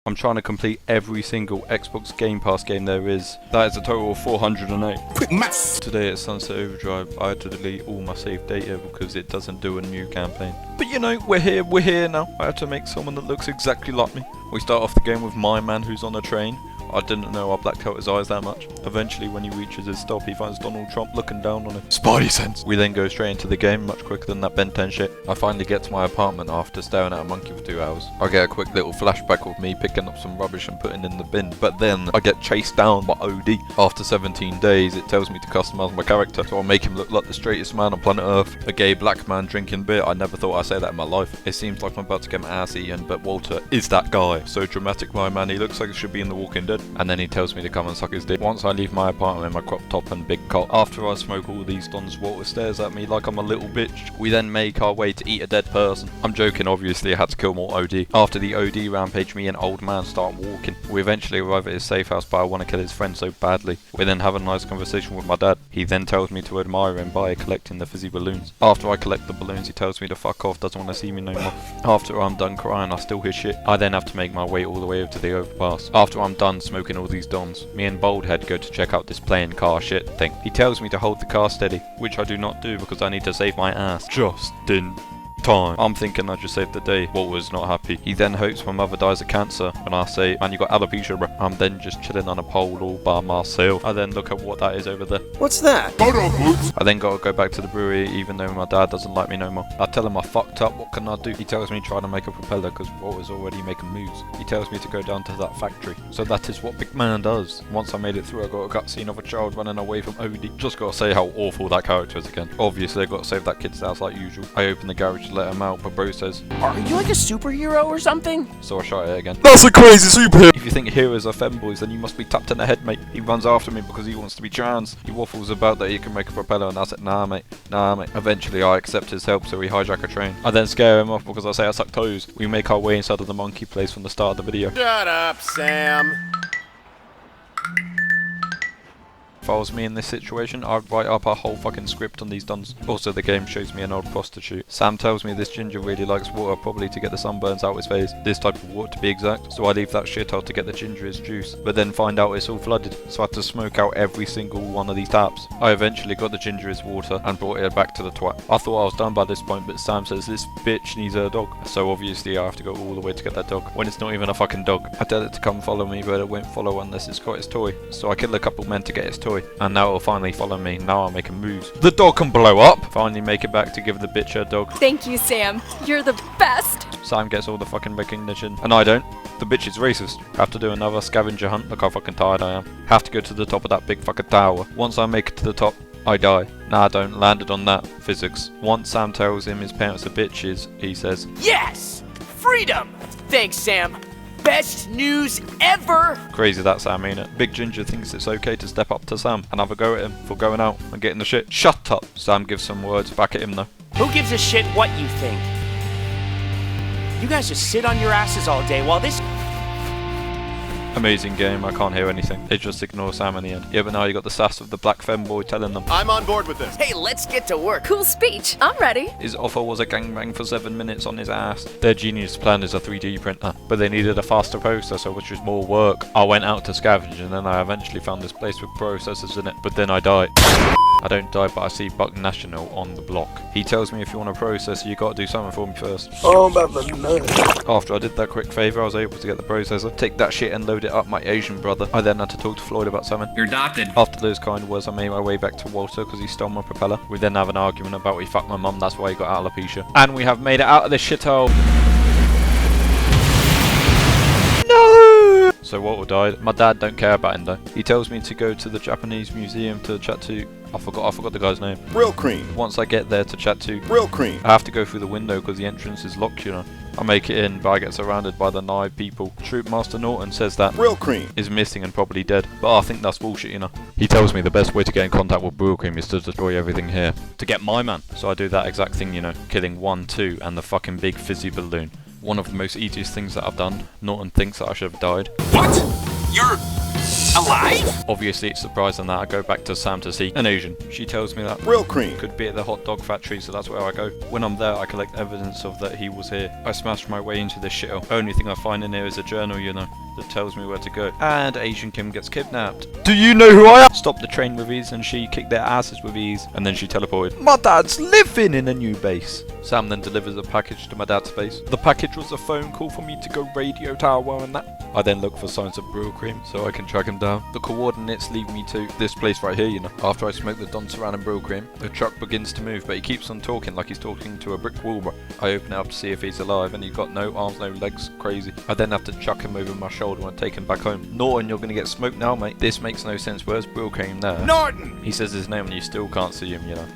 I'm trying to complete every single Xbox Game Pass game there is. That is a total of 408. Quick maths! Today at Sunset Overdrive, I had to delete all my saved data because it doesn't do a new campaign. But you know, we're here now. I had to make someone that looks exactly like me. We start off the game with my man who's on a train. I didn't know I blacked out his eyes that much. Eventually, when he reaches his stop, he finds Donald Trump looking down on him. Spidey sense! We then go straight into the game, much quicker than that Ben 10 shit. I finally get to my apartment after staring at a monkey for 2 hours. I get a quick little flashback of me picking up some rubbish and putting in the bin, but then I get chased down by OD. After 17 days, it tells me to customize my character, so I'll make him look like the straightest man on planet Earth. A gay black man drinking beer. I never thought I'd say that in my life. It seems like I'm about to get my ass eaten, but Walter is that guy. So dramatic, my man. He looks like he should be in The Walking Dead. And then he tells me to come and suck his dick. Once I leave my apartment in my crop top and big cock, after I smoke all these dons, Walter stares at me like I'm a little bitch. We then make our way to eat a dead person. I'm joking, obviously I had to kill more OD. After the OD rampage, me and old man start walking. We eventually arrive at his safe house, but I want to kill his friend so badly. We then have a nice conversation with my dad. He then tells me to admire him by collecting the fizzy balloons. After I collect the balloons, he tells me to fuck off, doesn't want to see me no more. After I'm done crying, I still hear shit. I then have to make my way all the way over to the overpass. After I'm done smoking all these dons, me and Baldhead go to check out this playing car shit thing. He tells me to hold the car steady, which I do not do because I need to save my ass. Just in time. I'm thinking I just saved the day. Walter's not happy. He then hopes my mother dies of cancer, and I say, man, you got alopecia, bro. I'm then just chilling on a pole all by myself. I then look at what that is over there. What's that? Photo booth! I then gotta go back to the brewery even though my dad doesn't like me no more. I tell him I fucked up, what can I do? He tells me try to make a propeller because Walter's already making moves. He tells me to go down to that factory. So that is what big man does. Once I made it through, I got a cutscene of a child running away from OD. Just gotta say how awful that character is again. Obviously I gotta save that kid's house like usual. I open the garage to let him out, but bro says, are you like a superhero or something? So I shot it again. That's a crazy superhero! If you think heroes are femboys, then you must be tapped in the head, mate. He runs after me because he wants to be trans. He waffles about that he can make a propeller, and I said, nah mate. Eventually I accept his help, so we hijack a train. I then scare him off because I say I suck toes. We make our way inside of the monkey place from the start of the video. Shut up, Sam. If I was me in this situation, I'd write up a whole fucking script on these dons. Also, the game shows me an old prostitute. Sam tells me this ginger really likes water, probably to get the sunburns out his face. This type of water to be exact. So I leave that shit out to get the ginger's juice. But then find out it's all flooded. So I had to smoke out every single one of these taps. I eventually got the ginger's water and brought it back to the twat. I thought I was done by this point, but Sam says this bitch needs a dog. So obviously I have to go all the way to get that dog. When it's not even a fucking dog. I tell it to come follow me, but it won't follow unless it's got its toy. So I kill a couple men to get its toy. And now it'll finally follow me. Now I'm making moves. The dog can blow up! Finally make it back to give the bitch her dog. Thank you, Sam. You're the best. Sam gets all the fucking recognition. And I don't. The bitch is racist. Have to do another scavenger hunt. Look how fucking tired I am. Have to go to the top of that big fucking tower. Once I make it to the top, I die. Nah, I don't. Landed on that. Physics. Once Sam tells him his parents are bitches, he says, Yes! Freedom! Thanks, Sam. Best news ever! Crazy that Sam, ain't it? Big Ginger thinks it's okay to step up to Sam and have a go at him for going out and getting the shit. Shut up! Sam gives some words back at him though. Who gives a shit what you think? You guys just sit on your asses all day while this... Amazing game, I can't hear anything. They just ignore Sam in the end. Yeah, but now you got the sass of the black femboy telling them, I'm on board with this. Hey, let's get to work. Cool speech. I'm ready. his offer was a gangbang for 7 minutes on his ass. Their genius plan is a 3D printer, but they needed a faster processor, which was more work. I went out to scavenge and then I eventually found this place with processors in it, but then I died. I don't die, but I see Buck National on the block. He tells me if you want a processor, you gotta do something for me first. Oh, I'm about to nut. After I did that quick favour, I was able to get the processor, take that shit and load it up my Asian brother. I then had to talk to Floyd about something. You're adopted. After those kind words, I made my way back to Walter because he stole my propeller. We then have an argument about he fucked my mum, that's why he got alopecia. And we have made it out of this shithole. No! So Walter died. My dad don't care about him though. He tells me to go to the Japanese museum to chat to... I forgot the guy's name. Bryllcream. Once I get there to chat to... Bryllcream. I have to go through the window because the entrance is locked, you know. I make it in, but I get surrounded by the knife people. Troop Master Norton says that Bryllcream is missing and probably dead, but I think that's bullshit, you know. He tells me the best way to get in contact with Bryllcream is to destroy everything here. To get my man. So I do that exact thing, you know. Killing 1, 2, and the fucking big fizzy balloon. One of the most easiest things that I've done. Norton thinks that I should have died. What? You're Alive? Obviously it's surprising that I go back to Sam to see an Asian. She tells me that Bryllcream. could be at the hot dog factory, so that's where I go. When I'm there, I collect evidence of that he was here. I smash my way into this shithole. Only thing I find in here is a journal, you know, that tells me where to go. And Asian Kim gets kidnapped. Do you know who I am? Stopped the train with ease and she kicked their asses with ease. And then she teleported. My dad's living in a new base. Sam then delivers a package to my dad's base. The package was a phone call for me to go radio tower and that. I then look for signs of Bryllcream so I can track him down. The coordinates lead me to this place right here, you know. After I smoke the Don surrounding Bryllcream, the truck begins to move, but he keeps on talking like he's talking to a brick wall. I open it up to see if he's alive, and he's got no arms, no legs, crazy. I then have to chuck him over my shoulder and take him back home. Norton, you're gonna get smoked now, mate. This makes no sense. Where's Bryllcream there? Norton! He says his name and you still can't see him, you know.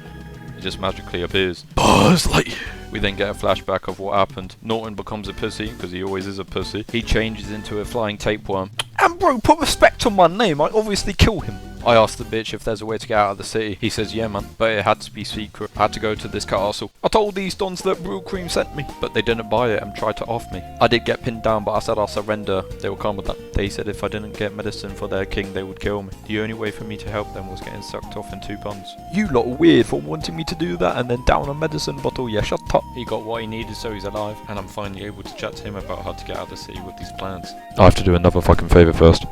He just magically appears. Buzz Lightyear! We then get a flashback of what happened. Norton becomes a pussy, because he always is a pussy. He changes into a flying tapeworm. And bro, put respect on my name, I obviously kill him. I asked the bitch if there's a way to get out of the city. He says yeah man, but it had to be secret. I had to go to this castle. I told these dons that Bryllcream sent me, but they didn't buy it and tried to off me. I did get pinned down, but I said I'll surrender. They were calm with that. They said if I didn't get medicine for their king, they would kill me. The only way for me to help them was getting sucked off in 2 ponds. You lot are weird for wanting me to do that and then down a medicine bottle, yeah shut up. He got what he needed so he's alive, and I'm finally able to chat to him about how to get out of the city with these plans. I have to do another fucking favour first.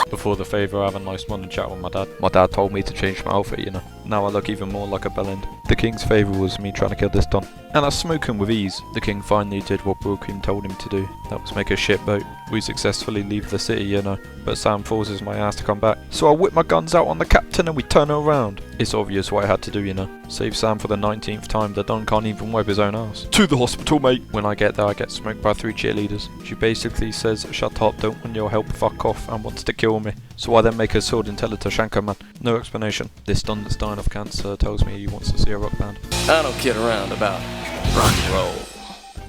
Before the favour, I have a nice morning chat with my dad. My dad told me to change my outfit, you know. Now I look even more like a bellend. The king's favour was me trying to kill this don. And I smoke him with ease. The king finally did what Bryllcream told him to do. That was make a shipboat. We successfully leave the city, you know. But Sam forces my ass to come back. So I whip my guns out on the captain and we turn her around. It's obvious what I had to do, you know. Save Sam for the 19th time. The don can't even wipe his own ass. To the hospital, mate! When I get there, I get smoked by 3 cheerleaders. She basically says, shut up, don't want your help, fuck off, and wants to kill me. So I then make her sword and tell her to shank her man. No explanation. This don that's dying of cancer tells me he wants to see a rock band. I don't kid around about rock and roll.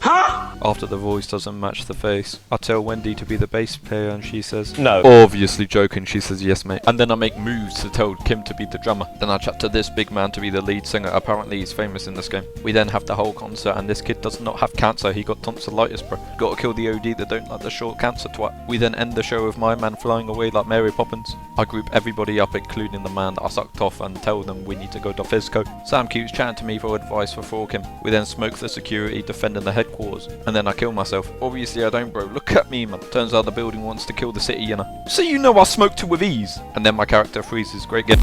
Huh? After the voice doesn't match the face, I tell Wendy to be the bass player and she says No. Obviously joking, she says yes mate. And then I make moves to tell Kim to be the drummer. Then I chat to this big man to be the lead singer. Apparently he's famous in this game. We then have the whole concert and this kid does not have cancer, he got tonsillitis bro. Gotta kill the OD that don't like the short cancer twat. We then end the show with my man flying away like Mary Poppins. I group everybody up including the man that I sucked off and tell them we need to go to Fisco. Sam keeps chatting to me for advice for Forkim. We then smoke the security defending the headquarters. And then I kill myself. Obviously I don't bro, look at me man. Turns out the building wants to kill the city, you know. So you know I smoked it with ease. And then my character freezes, great game.